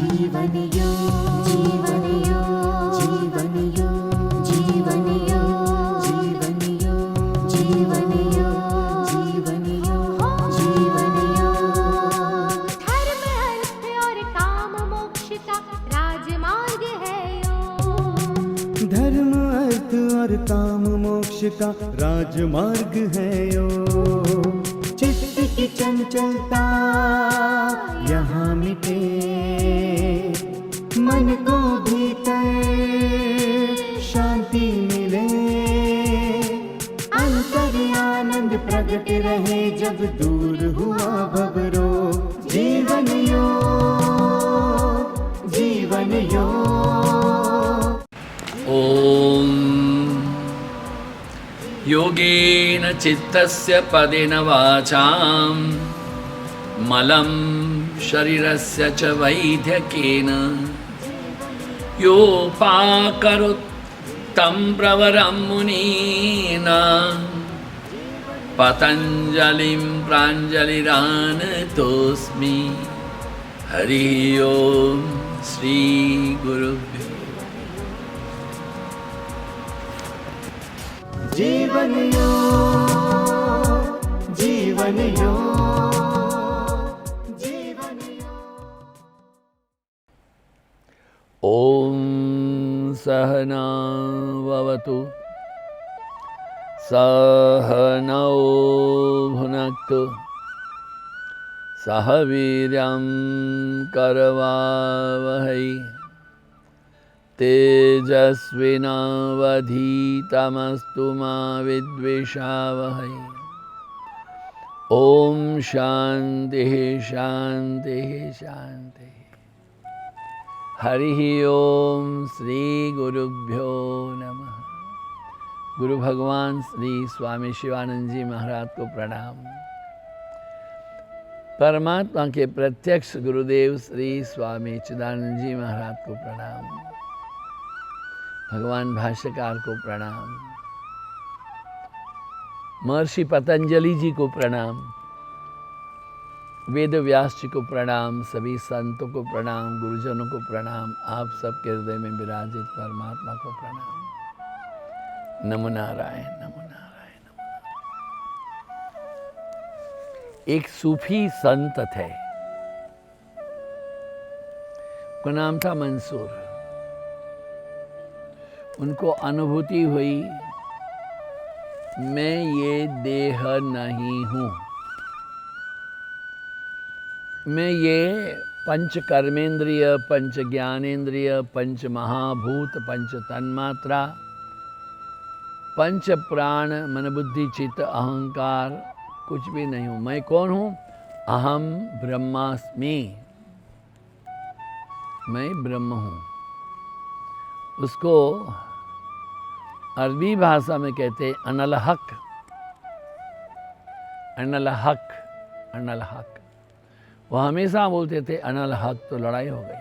जीवन योग, जीवन योग, जीवन योग, जीवन योग, जीवन योग, जीवन योग, जीवन योग, जीवन योग। धर्म अर्थ और काम मोक्ष का राजमार्ग है योग। धर्म अर्थ और काम मोक्ष का राजमार्ग है योग। चित्त की चंचलता यहाँ मिटे, मन को भीतर शांति मिले, अंतर आनंद प्रकट रहे जब दूर हुआ भवरोग। जीवन योग, जीवन योग। ओम योगेन चित्तस्य पदेन वाचां मलं शरीरस्य च वैद्यकेन योपाकरोत् तं प्रवरं मुनीना पतञ्जलिं प्राञ्जलिरानतोऽस्मि। हरि ओम श्री गुरुभ्यो। जीवन योग, जीवन योग, जीवन योग। ओम सहना भवतु सहनौ भुनक्तु सह वीर्यं करवावहै तेजस्विनावधीतमस्तु मा विद्विषावहै। ओम शांति शांति शांति। हरि ओम श्री गुरुभ्यो नमः। गुरु भगवान श्री स्वामी शिवानंद जी महाराज को प्रणाम। परमात्मा के प्रत्यक्ष गुरुदेव श्री स्वामी चिदानंद जी महाराज को प्रणाम। भगवान भाष्यकार को प्रणाम। महर्षि पतंजलि जी को प्रणाम। वेद व्यास जी को प्रणाम। सभी संतों को प्रणाम। गुरुजनों को प्रणाम। आप सबके हृदय में विराजित परमात्मा को प्रणाम। नमो नारायण, नमो नारायण, नमो नारायण। एक सूफी संत थे, उनका नाम था मंसूर। उनको अनुभूति हुई मैं ये देह नहीं हूँ, मैं ये पंच कर्मेंद्रिय, पंच ज्ञानेंद्रिय, पंच महाभूत, पंच तन्मात्रा, पंच प्राण, मन बुद्धि चित्त अहंकार कुछ भी नहीं हूँ। मैं कौन हूँ? अहम ब्रह्मास्मि, मैं ब्रह्म हूँ। उसको अरबी भाषा में कहते हैं अनल हक, अनल हक, अनल हक। वो हमेशा बोलते थे अनल हक, तो लड़ाई हो गई।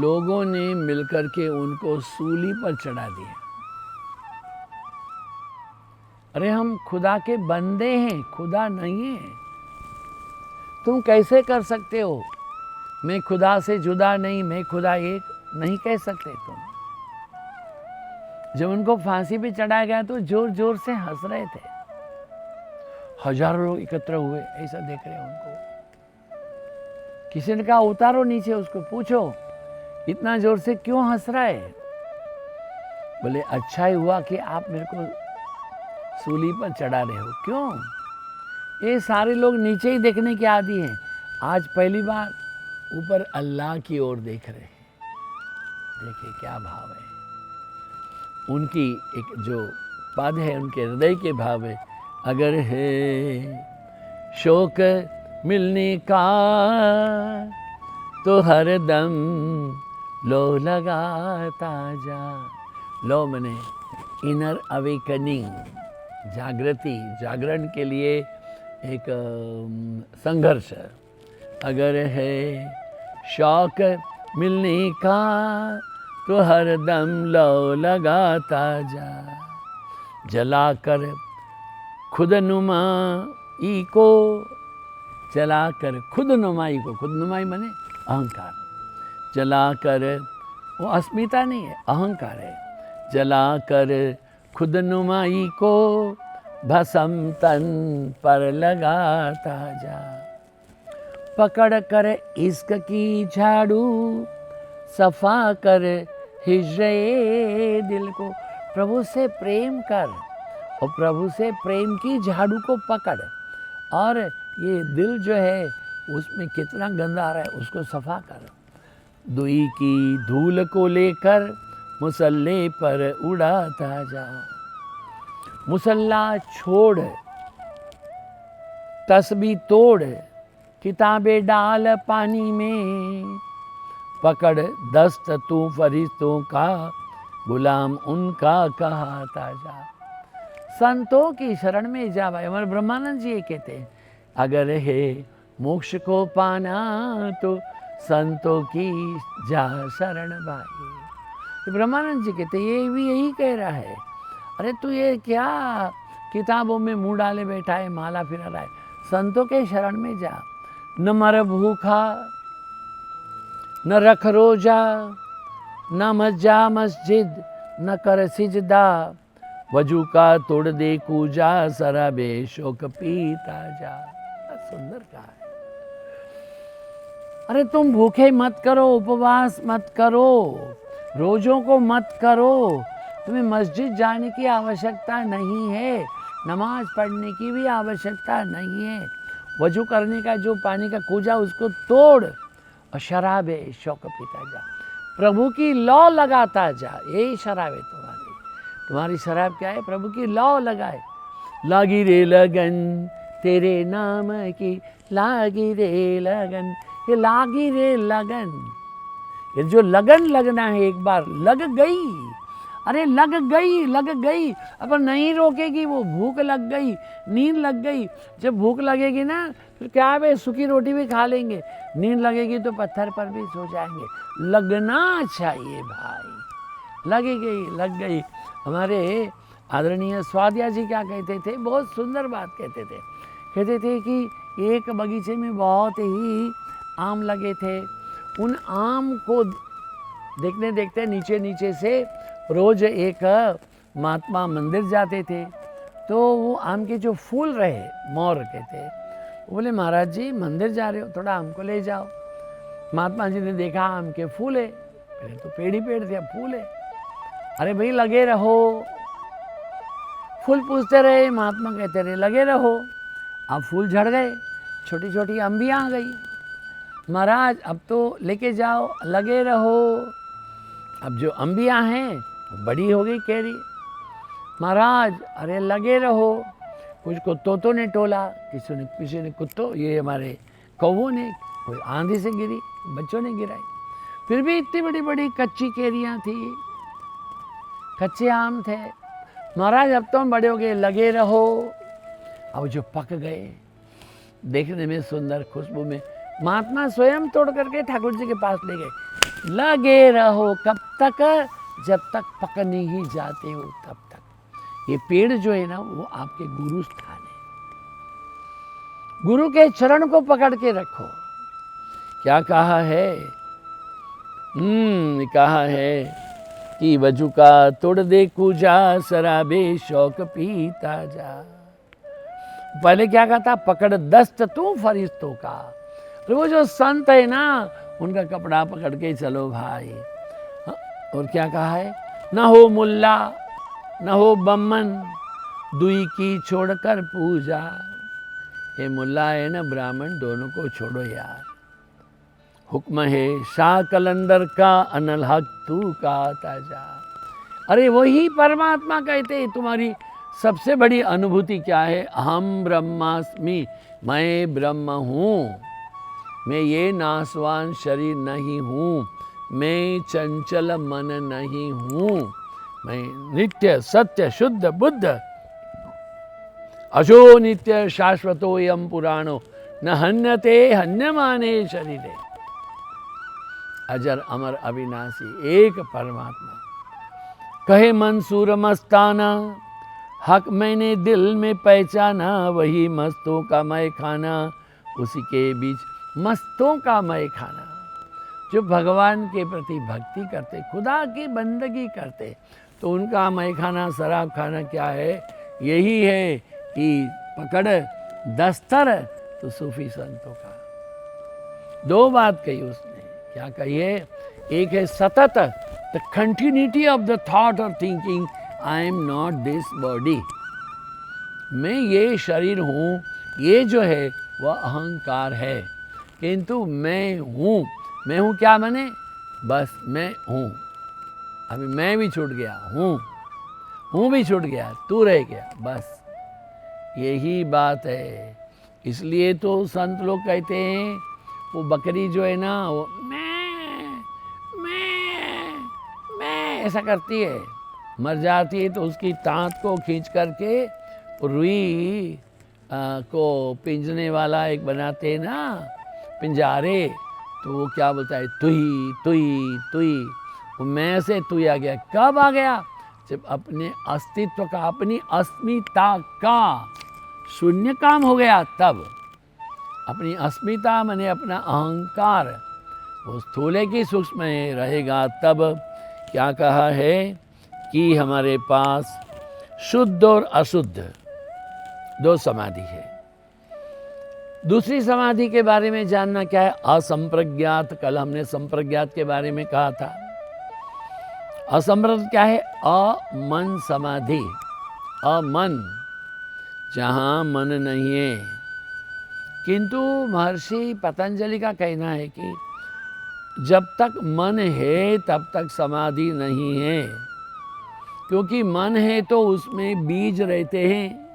लोगों ने मिलकर के उनको सूली पर चढ़ा दिया। अरे हम खुदा के बंदे हैं, खुदा नहीं है। तुम कैसे कर सकते हो? मैं खुदा से जुदा नहीं, मैं खुदा एक नहीं कह सकते तुम। जब उनको फांसी पे चढ़ाया गया तो जोर जोर से हंस रहे थे। हजारों लोग एकत्र हुए, ऐसा देख रहे उनको। किसी ने कहा उतारो नीचे, उसको पूछो इतना जोर से क्यों हंस रहा है? बोले अच्छा ही हुआ कि आप मेरे को सूली पर चढ़ा रहे हो। क्यों? ये सारे लोग नीचे ही देखने के आदी हैं, आज पहली बार ऊपर अल्लाह की ओर देख रहे हैं। देखिए क्या भाव है उनकी। एक जो पद है उनके हृदय के भाव है, अगर है शोक मिलने का तो हर दम लो लगाता जा। लो मने इनर अवेकनिंग, जागृति, जागरण के लिए एक संघर्ष। अगर है शौक मिलने का तो हर दम लो लगाता जा। जलाकर खुद नुमाई को, जलाकर खुद नुमाई को, खुद नुमाई माने अहंकार। जलाकर, वो अस्मिता नहीं है, अहंकार है। जलाकर खुद नुमाई को भस्म तन पर लगाता जा। पकड़ कर इश्क की झाड़ू सफा कर हिजरे दिल को। प्रभु से प्रेम कर और प्रभु से प्रेम की झाड़ू को पकड़, और ये दिल जो है उसमें कितना गंदा आ रहा है उसको सफा कर। दुई की धूल को लेकर मुसल्ले पर उड़ाता जा। मुसल्ला छोड़, तस्बीह तोड़, किताबें डाल पानी में। पकड़ दस्त तू फरिश्तों का, गुलाम उनका कहता जा। संतों की शरण में जा भाई। हमारे ब्रह्मानंद जी ये कहते हैं, अगर है मोक्ष को पाना तो संतों की जा शरण भाई। ब्रह्मानंद जी कहते ये भी यही कह रहा है। अरे तू ये क्या किताबों में मुंह डाले बैठा है, माला फिरा रहा है, संतों के शरण में जा। न मर भूखा, न रख रोजा, न मज्जा मस्जिद, न कर सिजदा। वजू का तोड़ दे कूजा, शराबे शोक पीता जा। सुंदर कहा है। अरे तुम भूखे मत करो, उपवास मत करो, रोजों को मत करो। तुम्हें मस्जिद जाने की आवश्यकता नहीं है, नमाज पढ़ने की भी आवश्यकता नहीं है। वजू करने का जो पानी का कूजा उसको तोड़, और शराब है शौक पीता जा। प्रभु की लौ लगाता जा। यही शराब है तुम्हारी शराब क्या है? प्रभु की लौ लगाए। लागी रे लगन तेरे नाम की, लागी रे लगन। ये लागी रे लगन, ये जो लगन लगना है एक बार लग गई। अरे लग गई, अब नहीं रोकेगी वो। भूख लग गई, नींद लग गई। जब भूख लगेगी ना फिर क्या है, सूखी रोटी भी खा लेंगे। नींद लगेगी तो पत्थर पर भी सो जाएंगे। लगना चाहिए भाई। लग गई। हमारे आदरणीय स्वादिया जी क्या कहते थे, बहुत सुंदर बात कहते थे कि एक बगीचे में बहुत ही आम लगे थे। उन आम को देखते देखते नीचे से रोज एक महात्मा मंदिर जाते थे। तो वो आम के जो फूल रहे, मोर के थे, वो बोले महाराज जी मंदिर जा रहे हो, थोड़ा हमको ले जाओ। महात्मा जी ने देखा आम के फूल है, पहले तो पेड़ ही पेड़ थे, अब फूल है। अरे भाई लगे रहो। फूल पूछते रहे, महात्मा कहते रहे लगे रहो। अब फूल झड़ गए, छोटी छोटी अम्बियाँ आ गई। महाराज अब तो लेके जाओ, लगे रहो। अब जो अम्बियाँ हैं बड़ी हो गई केरी। महाराज अरे लगे रहो। कुछ को तोतों ने टोला, किसी ने कुत्तों, ये हमारे कौवों ने, कोई आंधी से गिरी, बच्चों ने गिराई। फिर भी इतनी बड़ी बड़ी कच्ची केरियाँ थी, कच्चे आम थे। महाराज अब तो हम बड़े हो गए, लगे रहो। अब जो पक गए, देखने में सुंदर, खुशबू में, महात्मा स्वयं तोड़ करके ठाकुर जी के पास ले गए। लगे रहो कब तक, जब तक पक नहीं जाते हो तब तक। ये पेड़ जो है ना वो आपके गुरु स्थान है। गुरु के चरण को पकड़ के रखो। क्या कहा है? कहा है कि वजू का तोड़ दे कूजा, शराबे शौक पीता जा। पहले क्या कहा था? पकड़ दस्त तू फरिश्तों का। तो वो जो संत है ना उनका कपड़ा पकड़ के चलो भाई। और क्या कहा है? न हो मुल्ला न हो बम्मन, दुई की छोड़कर पूजा। ये मुल्ला है ना ब्राह्मण, दोनों को छोड़ो यार। हुक्म है शाह कलंदर का, अनल हक तू का ताजा। अरे वही परमात्मा कहते हैं। तुम्हारी सबसे बड़ी अनुभूति क्या है? अहम ब्रह्मास्मि, मैं ब्रह्म हूँ। मैं ये नासवान शरीर नहीं हूँ, मैं चंचल मन नहीं हूँ, मैं नित्य सत्य शुद्ध बुद्ध, अजो नित्य शाश्वतो यम पुराणो, न हन्यते हन्यमाने शरीरे। अजर अमर अविनाशी एक परमात्मा। कहे मंसूर मस्ताना, हक मैंने दिल में पहचाना। वही मस्तों का मैं खाना, उसी के बीच मस्तों का मैं खाना। जो भगवान के प्रति भक्ति करते, खुदा की बंदगी करते, तो उनका मैं खाना शराब खाना क्या है? यही है कि पकड़ दस्तर तो सूफी संतों का। दो बात कही उसने, क्या कही है? एक है सतत, the continuity of the thought और thinking, I am not this body, मैं ये शरीर हूँ, ये जो है वह अहंकार है, किंतु मैं हूँ। मैं हूँ क्या माने? बस मैं हूँ। अभी मैं भी छूट गया, हूँ भी छूट गया, तू रह गया, बस यही बात है। इसलिए तो संत लोग कहते हैं वो बकरी जो है ना, वो मैं ऐसा करती है, मर जाती है तो उसकी टाँट को खींच करके रुई को पिंजने वाला एक बनाते हैं ना पिंजारे, तो वो क्या बोलता है? तुई तुई तुई। वो मैं से तुई आ गया। कब आ गया? जब अपने अस्तित्व का, अपनी अस्मिता का शून्य काम हो गया, तब अपनी अस्मिता माने अपना अहंकार वो स्थूले की सूक्ष्म में रहेगा, तब क्या कहा है कि हमारे पास शुद्ध और अशुद्ध दो समाधि है। दूसरी समाधि के बारे में जानना क्या है? असंप्रज्ञात। कल हमने संप्रज्ञात के बारे में कहा था। असंप्रज्ञात क्या है? अमन समाधि। अमन, जहाँ मन नहीं है। किंतु महर्षि पतंजलि का कहना है कि जब तक मन है तब तक समाधि नहीं है, क्योंकि मन है तो उसमें बीज रहते हैं।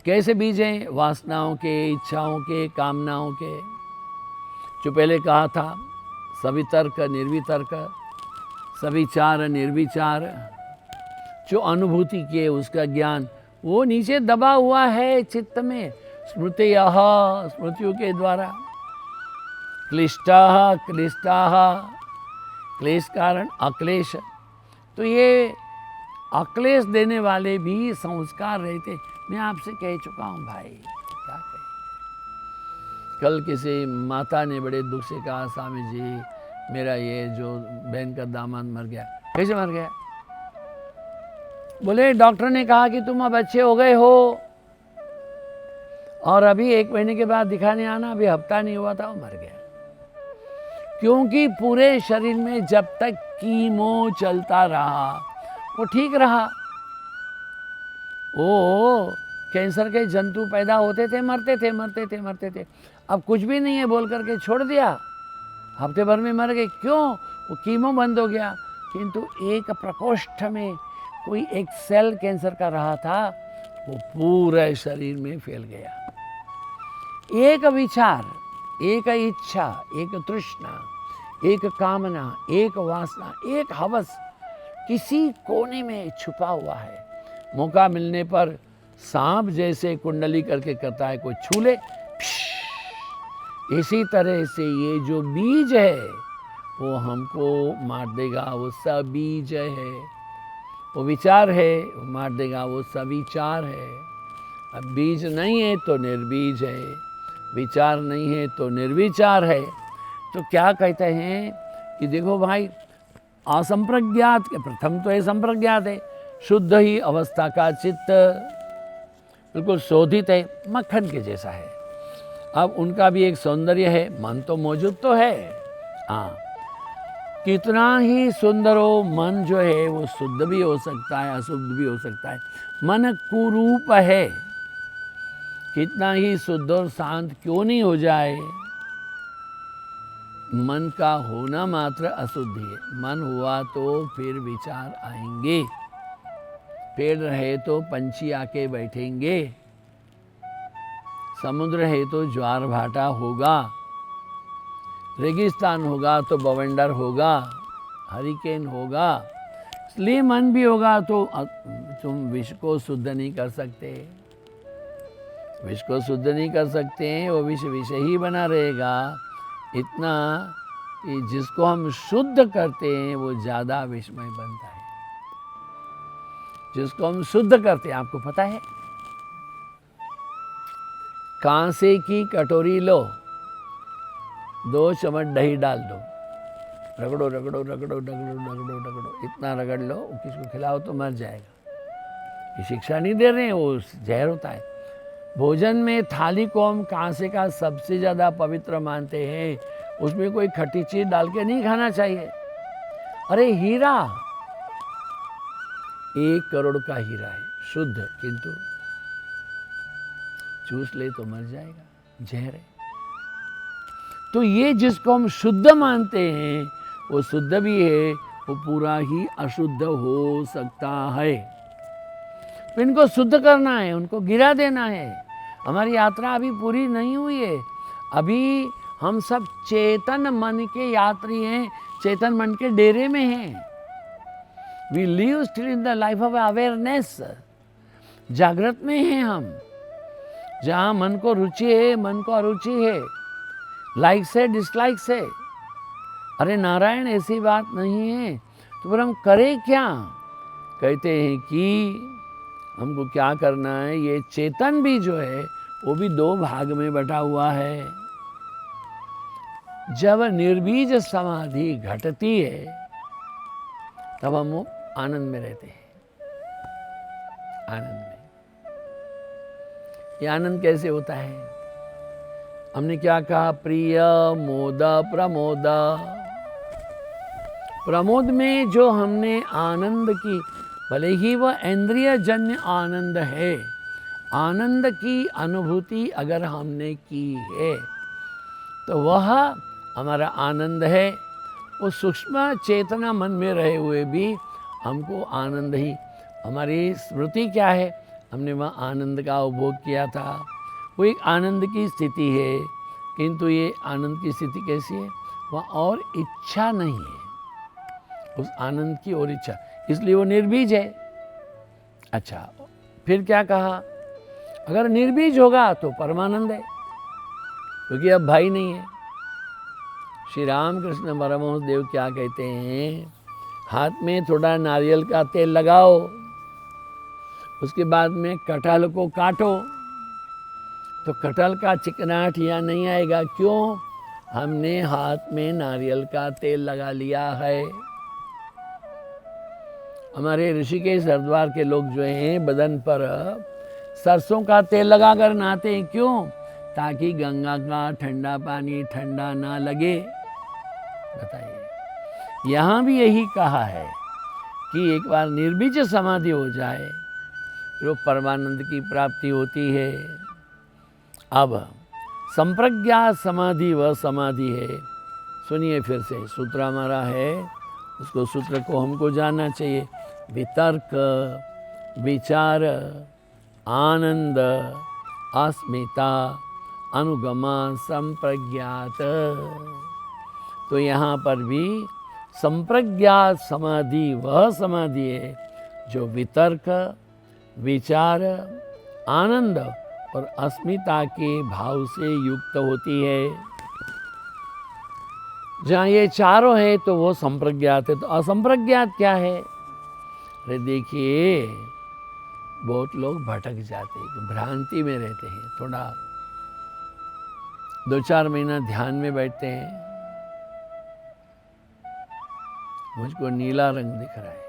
कैसे बीज हैं? वासनाओं के, इच्छाओं के, कामनाओं के। जो पहले कहा था, सवितर्क निर्वितर्क, सविचार निर्विचार, जो अनुभूति के उसका ज्ञान वो नीचे दबा हुआ है चित्त में, स्मृतियः, स्मृतियों के द्वारा। क्लिष्टाः क्लिष्टाः, क्लेश कारण अक्लेश। तो ये अक्लेश देने वाले भी संस्कार रहते। मैं आपसे कह चुका हूँ भाई, क्या कहें। कल किसी माता ने बड़े दुख से कहा, स्वामी जी मेरा ये जो बहन का दामाद मर गया। कैसे मर गया? बोले डॉक्टर ने कहा कि तुम अब अच्छे हो गए हो और अभी 1 महीने के बाद दिखाने आना। अभी हफ्ता नहीं हुआ था वो मर गया। क्योंकि पूरे शरीर में जब तक कीमो चलता रहा वो ठीक रहा। वो कैंसर के जंतु पैदा होते थे, मरते थे। अब कुछ भी नहीं है बोल करके छोड़ दिया, हफ्ते भर में मर गए। क्यों? वो कीमो बंद हो गया। किंतु एक प्रकोष्ठ में कोई एक सेल कैंसर का रहा था, वो पूरे शरीर में फैल गया। एक विचार, एक इच्छा, एक तृष्णा, एक कामना, एक वासना, एक हवस किसी कोने में छुपा हुआ है। मौका मिलने पर सांप जैसे कुंडली करके करता है, कोई छू ले, इसी तरह से ये जो बीज है वो हमको मार देगा। वो सब बीज है। वो विचार है, वो मार देगा। वो सविचार है। अब बीज नहीं है तो निर्बीज है, विचार नहीं है तो निर्विचार है। तो क्या कहते हैं कि देखो भाई, असंप्रज्ञात के प्रथम तो ये संप्रज्ञात है, शुद्ध ही अवस्था का चित्त बिल्कुल शोधित है, मक्खन के जैसा है। अब उनका भी एक सौंदर्य है, मन तो मौजूद तो है, हाँ, कितना ही सुंदर हो मन जो है वो शुद्ध भी हो सकता है, अशुद्ध भी हो सकता है। मन कुरूप है, कितना ही शुद्ध और शांत क्यों नहीं हो जाए, मन का होना मात्र अशुद्धि है। मन हुआ तो फिर विचार आएंगे, पेड़ रहे तो पंछी आके बैठेंगे, समुद्र है तो ज्वार भाटा होगा, रेगिस्तान होगा तो बवंडर होगा, हरिकेन होगा। इसलिए मन भी होगा तो तुम विश्व को शुद्ध नहीं कर सकते। विश्व को शुद्ध नहीं कर सकते हैं, वो विष ही बना रहेगा। इतना कि जिसको हम शुद्ध करते हैं वो ज़्यादा विषमय बनता है। जिसको हम शुद्ध करते हैं, आपको पता है, कांसे की कटोरी लो, 2 चम्मच दही डाल दो, रगड़ो रगड़ो रगड़ो रगड़ो रगड़ो रगड़ो, इतना रगड़ लो, किसी को खिलाओ तो मर जाएगा। ये शिक्षा नहीं दे रहे हैं, वो जहर होता है। भोजन में थाली को हम कांसे का सबसे ज़्यादा पवित्र मानते हैं, उसमें कोई खट्टी चीज़ डाल के नहीं खाना चाहिए। अरे हीरा 1 करोड़ का हीरा है, शुद्ध, किंतु चूस ले तो मर जाएगा, जहर है। तो ये जिसको हम शुद्ध मानते हैं वो शुद्ध भी है, वो पूरा ही अशुद्ध हो सकता है। तो इनको शुद्ध करना है, उनको गिरा देना है। हमारी यात्रा अभी पूरी नहीं हुई है, अभी हम सब चेतन मन के यात्री हैं, चेतन मन के डेरे में हैं। We live still in the life of awareness, जागृत में हैं हम। जहाँ मन को रुचि है, मन को अरुचि है, लाइक से डिसलाइक से। अरे नारायण, ऐसी बात नहीं है। तो फिर हम करें क्या? कहते हैं कि हमको क्या करना है, ये चेतन भी जो है वो भी 2 भाग में बटा हुआ है। जब निर्बीज समाधि घटती है तब हम आनंद में रहते हैं, आनंद में। ये आनंद कैसे होता है? हमने क्या कहा? प्रिय मोद प्रमोद। प्रमोद में जो हमने आनंद की, भले ही वह इंद्रिय जन्य आनंद है, आनंद की अनुभूति अगर हमने की है तो वह हमारा आनंद है। वो सूक्ष्म चेतना मन में रहे हुए भी हमको आनंद ही, हमारी स्मृति क्या है, हमने वह आनंद का उपभोग किया था, वो एक आनंद की स्थिति है। किंतु ये आनंद की स्थिति कैसी है? वह और इच्छा नहीं है, उस आनंद की और इच्छा, इसलिए वो निर्बीज है। अच्छा, फिर क्या कहा? अगर निर्बीज होगा तो परमानंद है, क्योंकि अब भाई नहीं है। श्री रामकृष्ण परमहंस देव क्या कहते हैं? हाथ में थोड़ा नारियल का तेल लगाओ, उसके बाद में कटहल को काटो तो कटहल का चिकनाहट यहाँ नहीं आएगा। क्यों? हमने हाथ में नारियल का तेल लगा लिया है। हमारे ऋषिकेश हरिद्वार के लोग जो हैं बदन पर सरसों का तेल लगाकर नहाते हैं। क्यों? ताकि गंगा का ठंडा पानी ठंडा ना लगे। बताइए, यहाँ भी यही कहा है कि एक बार निर्बीज समाधि हो जाए फिर वो परमानंद की प्राप्ति होती है। अब संप्रज्ञात समाधि वह समाधि है। सुनिए फिर से, सूत्र हमारा है, उसको सूत्र को हमको जानना चाहिए। वितर्क, विचार, आनंद, अस्मिता, अनुगमा, संप्रज्ञात। तो यहाँ पर भी संप्रज्ञात समाधि वह समाधि है जो वितर्क, विचार, आनंद और अस्मिता के भाव से युक्त होती है। जहाँ ये चारों है तो वो संप्रज्ञात है। तो असंप्रज्ञात क्या है? अरे देखिए, बहुत लोग भटक जाते हैं, भ्रांति में रहते हैं। थोड़ा 2-4 महीना ध्यान में बैठते हैं, मुझको नीला रंग दिख रहा है,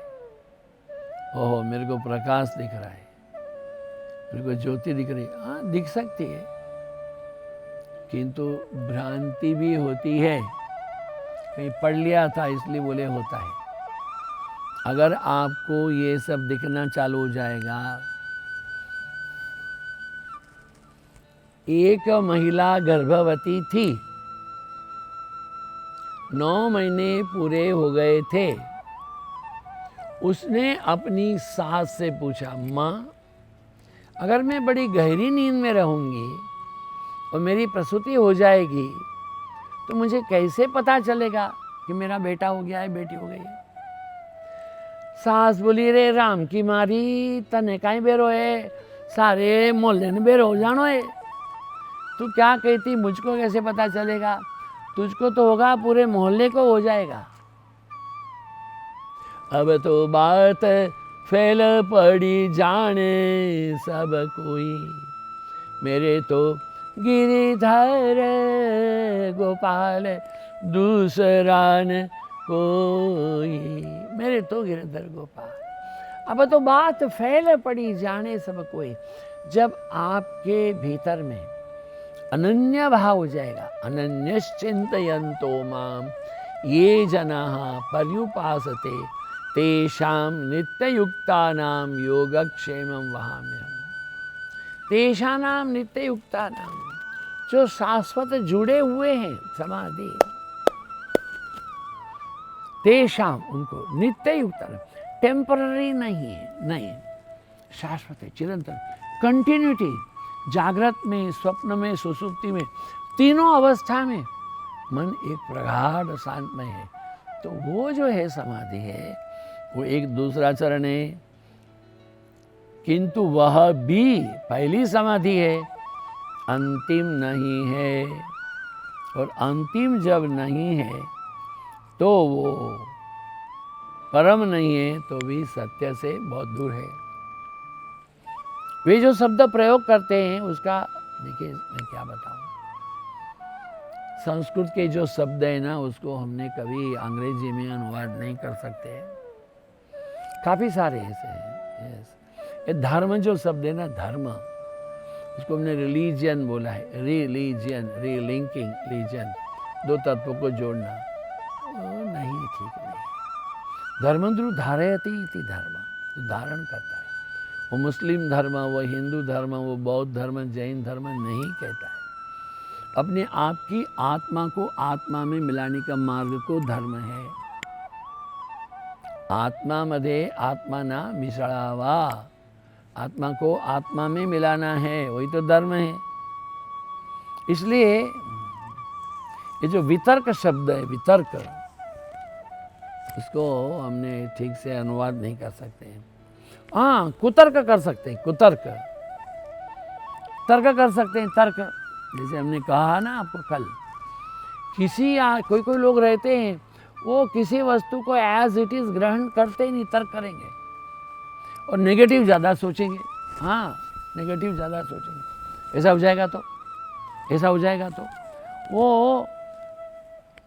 ओहो मेरे को प्रकाश दिख रहा है, मेरे को ज्योति दिख रही है। हाँ, दिख सकती है, किंतु भ्रांति भी होती है। कहीं पढ़ लिया था इसलिए बोले होता है। अगर आपको ये सब दिखना चालू हो जाएगा, एक महिला गर्भवती थी, 9 महीने पूरे हो गए थे। उसने अपनी सास से पूछा, माँ अगर मैं बड़ी गहरी नींद में रहूंगी और मेरी प्रसूति हो जाएगी तो मुझे कैसे पता चलेगा कि मेरा बेटा हो गया है, बेटी हो गई है? सास बोली, रे राम की मारी, तने कहीं बेरो है, सारे मोहल्ले ने बेरो हो जानो है। तू क्या कहती, मुझको कैसे पता चलेगा? तुझको तो होगा, पूरे मोहल्ले को हो जाएगा। अब तो बात फैल पड़ी जाने सब कोई, मेरे तो गिरिधर गोपाल दूसरा न कोई, मेरे तो गिरधर गोपाल। अब तो बात फैल पड़ी जाने सब कोई। जब आपके भीतर में अनन्य भाव हो जाएगा, अनन्यश्चिन्तयन्तो माम ये जनाः पर्युपासते तेषां नित्ययुक्तानां योगक्षेमं वहाम्यहम्। तेषानां नित्ययुक्तानां, जो शाश्वत जुड़े हुए हैं समाधि, तेषां, उनको नित्ययुक्ता, टेम्पररी नहीं है, नहीं, शाश्वत है, चिरंतन, कंटिन्यूटी। जागृत में, स्वप्न में, सुसुप्ति में, तीनों अवस्था में मन एक प्रगाढ़ शांतमय है। तो वो जो है समाधि है, वो एक दूसरा चरण है, किंतु वह भी पहली समाधि है, अंतिम नहीं है। और अंतिम जब नहीं है तो वो परम नहीं है, तो भी सत्य से बहुत दूर है। वे जो शब्द प्रयोग करते हैं उसका देखिए मैं क्या बताऊं, संस्कृत के जो शब्द है ना, उसको हमने कभी अंग्रेजी में अनुवाद नहीं कर सकते। काफ़ी सारे ऐसे हैं। ये धर्म जो शब्द है ना, धर्म, उसको हमने रिलीजियन बोला है, रिलीजियन, रीलिंकिंग, रीजन, दो तत्वों को जोड़ना, वो नहीं, ठीक नहीं। धर्मंद्रु धारयति इति धर्म, तो धारण करता है। वो मुस्लिम धर्म, वो हिंदू धर्म, वो बौद्ध धर्म, जैन धर्म नहीं कहता है। अपने आप की आत्मा को आत्मा में मिलाने का मार्ग को धर्म है। आत्मा मध्ये आत्मा ना मिसळावा, आत्मा को आत्मा में मिलाना है, वही तो धर्म है। इसलिए ये जो वितर्क शब्द है, वितर्क, उसको हमने ठीक से अनुवाद नहीं कर सकते हैं। हाँ, कुतर्क कर सकते हैं, कुतर्क, तर्क कर सकते हैं, तर्क। जैसे हमने कहा ना आपको कल, कोई कोई लोग रहते हैं, वो किसी वस्तु को एज इट इज ग्रहण करते ही नहीं, तर्क करेंगे और नेगेटिव ज़्यादा सोचेंगे। हाँ, नेगेटिव ज़्यादा सोचेंगे, ऐसा हो जाएगा तो, ऐसा हो जाएगा तो, वो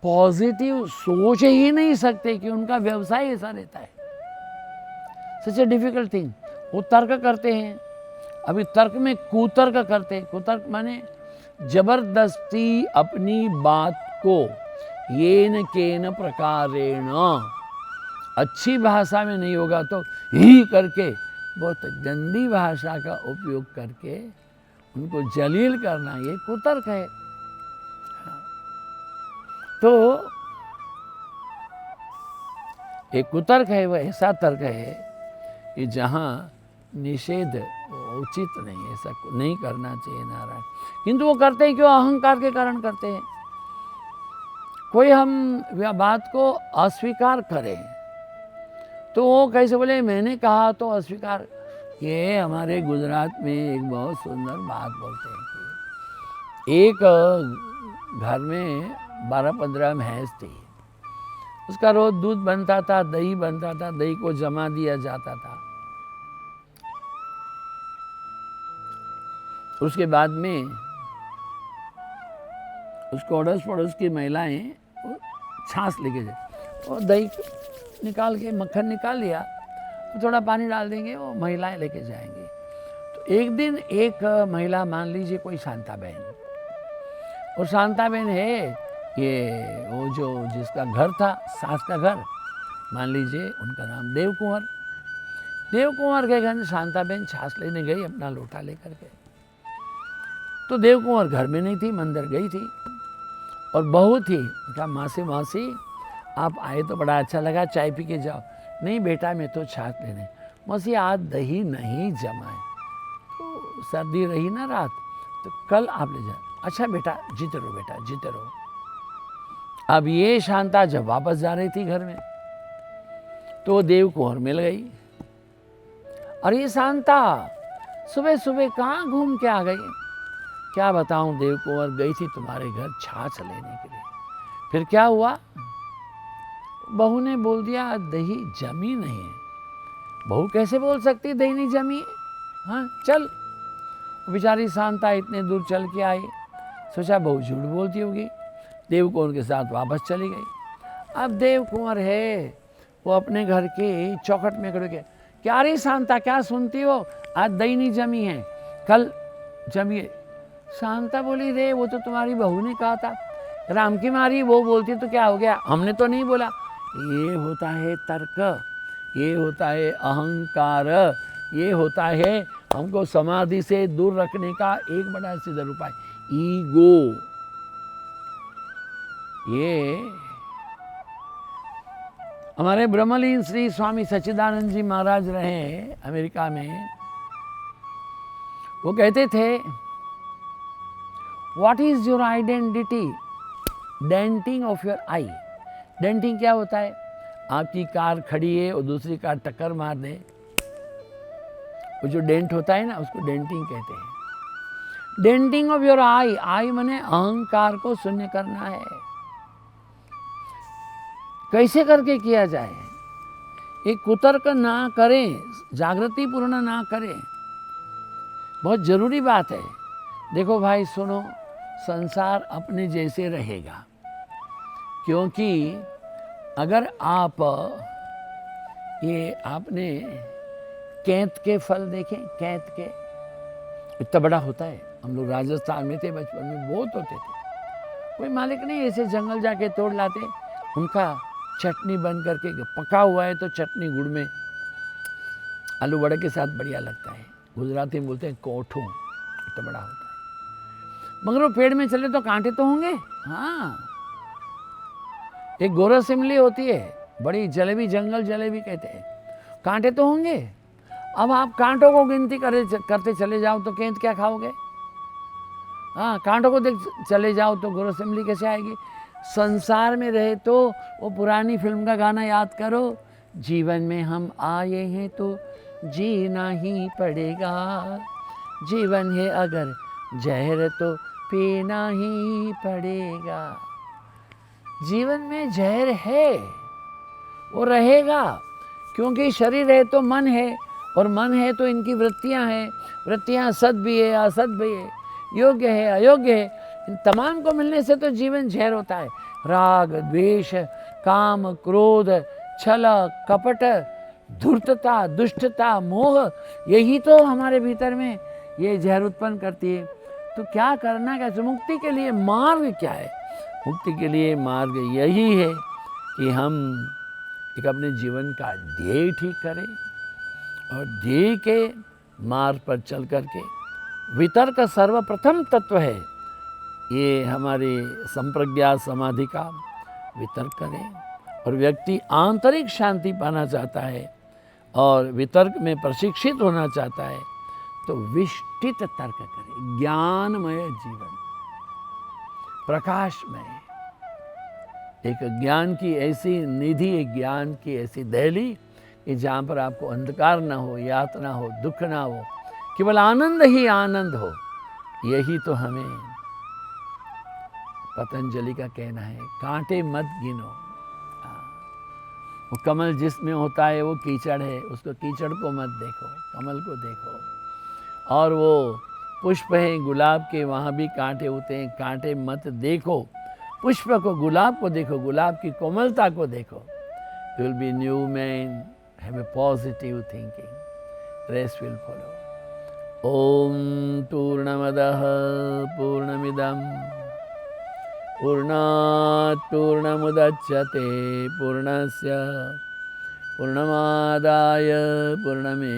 पॉजिटिव सोच ही नहीं सकते कि उनका व्यवसाय ऐसा रहता है। सच ए डिफिकल्ट थिंग। वो तर्क करते हैं, अभी तर्क में कुतर्क करते हैं। कुतर्क माने जबरदस्ती अपनी बात को येन केन प्रकारेण, अच्छी भाषा में नहीं होगा तो ही करके, बहुत गंदी भाषा का उपयोग करके उनको जलील करना, ये कुतर्क है। तो एक कुतर्क है, वह ऐसा तर्क है कि जहाँ निषेध उचित नहीं, ऐसा नहीं करना चाहिए नारायण, किंतु वो करते हैं क्यों? अहंकार के कारण करते हैं। कोई हम बात को अस्वीकार करें तो वो कैसे बोले, मैंने कहा तो अस्वीकार। ये हमारे गुजरात में एक बहुत सुंदर बात बोलते हैं कि एक घर में 12-15 भैंस थी, उसका रोज दूध बनता था, दही बनता था, दही को जमा दिया जाता था। उसके बाद में उसको अड़ोस पड़ोस की महिलाएं छाछ लेके जाए और दही निकाल के, मक्खन निकाल लिया, थोड़ा पानी डाल देंगे, वो महिलाएं लेके जाएंगी। तो एक दिन एक महिला, मान लीजिए कोई शांता बहन, और शांता बहन है ये वो जो जिसका घर था, सास का घर, मान लीजिए उनका नाम देव कुंवर। देव कुंवर के घर शांता बहन छाछ लेने गई अपना लोटा लेकर के। तो देव कुंवर घर में नहीं थी, मंदिर गई थी और बहू थी। कहा मासी आप आए तो बड़ा अच्छा लगा, चाय पी के जाओ। नहीं बेटा, मैं तो छाछ लेने। मौसी आज दही नहीं जमा है, तो सर्दी रही ना रात, तो कल आप ले जाओ। अच्छा बेटा, जीते रहो बेटा, जीते रहो। अब ये शांता जब वापस जा रही थी घर में, तो देव कुंवर मिल गई। और ये शांता सुबह सुबह कहाँ घूम के आ गई? क्या बताऊं, देव कुंवर गई थी तुम्हारे घर छाछ लेने के लिए। फिर क्या हुआ? बहू ने बोल दिया दही जमी नहीं है। बहू कैसे बोल सकती दही नहीं जमी है? हाँ चल। बेचारी शांता इतने दूर चल के आई, सोचा बहू झूठ बोलती होगी, देव कुंवर के साथ वापस चली गई। अब देव कुंवर है वो अपने घर के चौखट में खड़े के, क्या रे शांता क्या सुनती हो, आज दही नहीं जमी है, कल जमिए। शांता बोली रे वो तो तुम्हारी बहू ने कहा था, राम की मारी वो बोलती तो क्या हो गया, हमने तो नहीं बोला। ये होता है तर्क, ये होता है अहंकार, ये होता है हमको समाधि से दूर रखने का एक बड़ा सीधा उपाय, ईगो। ये हमारे ब्रह्मलीन श्री स्वामी सच्चिदानंद जी महाराज रहे अमेरिका में, वो कहते थे what is your identity, denting of your I. Denting क्या होता है, आपकी कार खड़ी है और दूसरी कार टक्कर मार दे, वो जो डेंट होता है ना उसको डेंटिंग कहते हैं। डेंटिंग ऑफ योर आई, आई माने अहंकार को शून्य करना है। कैसे करके किया जाए, एक कुतर्क ना करें, जागृति पूर्ण ना करें, बहुत जरूरी बात है। देखो भाई सुनो, संसार अपने जैसे रहेगा, क्योंकि अगर आप ये आपने कैंत के फल देखे, कैंत के इतना बड़ा होता है, हम लोग राजस्थान में थे बचपन में, बहुत होते थे, कोई मालिक नहीं ऐसे जंगल जाके तोड़ लाते, उनका चटनी बन करके पका हुआ है तो चटनी गुड़ में आलू बड़े के साथ बढ़िया लगता है, गुजराती में बोलते हैं कोठू, इतना बड़ा होता है। मगर वो पेड़ में चले तो कांटे तो होंगे, हाँ। एक गोरस इमली होती है, बड़ी जलेबी, जंगल जलेबी कहते हैं, कांटे तो होंगे। अब आप कांटों को गिनती करते चले जाओ तो कैंत क्या खाओगे, हाँ। कांटों को देख चले जाओ तो गोरस इमली कैसे आएगी। संसार में रहे तो वो पुरानी फिल्म का गाना याद करो, जीवन में हम आए हैं तो जीना ही पड़ेगा, जीवन है अगर जहर तो पीना ही पड़ेगा। जीवन में जहर है, वो रहेगा, क्योंकि शरीर है तो मन है, और मन है तो इनकी वृत्तियां हैं, वृत्तियां सद भी है असद भी है, योग्य है अयोग्य है, इन तमाम को मिलने से तो जीवन जहर होता है। राग द्वेष काम क्रोध छल कपट धूर्तता दुष्टता मोह, यही तो हमारे भीतर में ये जहर उत्पन्न करती है। तो क्या करना, कैसे मुक्ति के लिए मार्ग क्या है, मुक्ति के लिए मार्ग यही है कि हम एक अपने जीवन का ध्येय ठीक करें, और ध्येय के मार्ग पर चल करके वितर्क सर्वप्रथम तत्व है, ये हमारे संप्रज्ञात समाधि का वितर्क करें। और व्यक्ति आंतरिक शांति पाना चाहता है और वितर्क में प्रशिक्षित होना चाहता है तो विष्टित तर्क करे, ज्ञानमय जीवन, प्रकाशमय, एक ज्ञान की ऐसी निधि, एक ज्ञान की ऐसी दहली कि जहाँ पर आपको अंधकार ना हो, यातना हो, दुख ना हो, केवल आनंद ही आनंद हो। यही तो हमें पतंजलि का कहना है, कांटे मत गिनो। वो कमल जिसमें होता है वो कीचड़ है, उसको कीचड़ को मत देखो, कमल को देखो। और वो पुष्प हैं गुलाब के, वहाँ भी कांटे होते हैं, कांटे मत देखो, पुष्प को, गुलाब को देखो, गुलाब की कोमलता को देखो। You will be new man, have a positive thinking, rest will follow. ओम पूर्णमदः पूर्णमिदं पूर्णात् पूर्णमुदच्यते पूर्णस्य पूर्णमादाय पूर्णमेवावशिष्यते।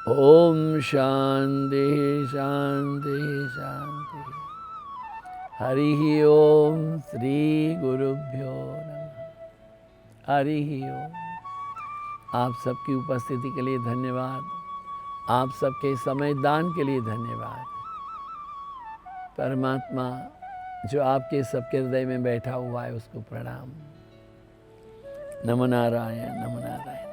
ओम शांति शांति शांति। हरि ओम श्री गुरुभ्यो नमः। हरि ओम। आप सबकी उपस्थिति के लिए धन्यवाद, आप सबके समय दान के लिए धन्यवाद। परमात्मा जो आपके सबके हृदय में बैठा हुआ है उसको प्रणाम। नमो नारायण, नमो नारायण।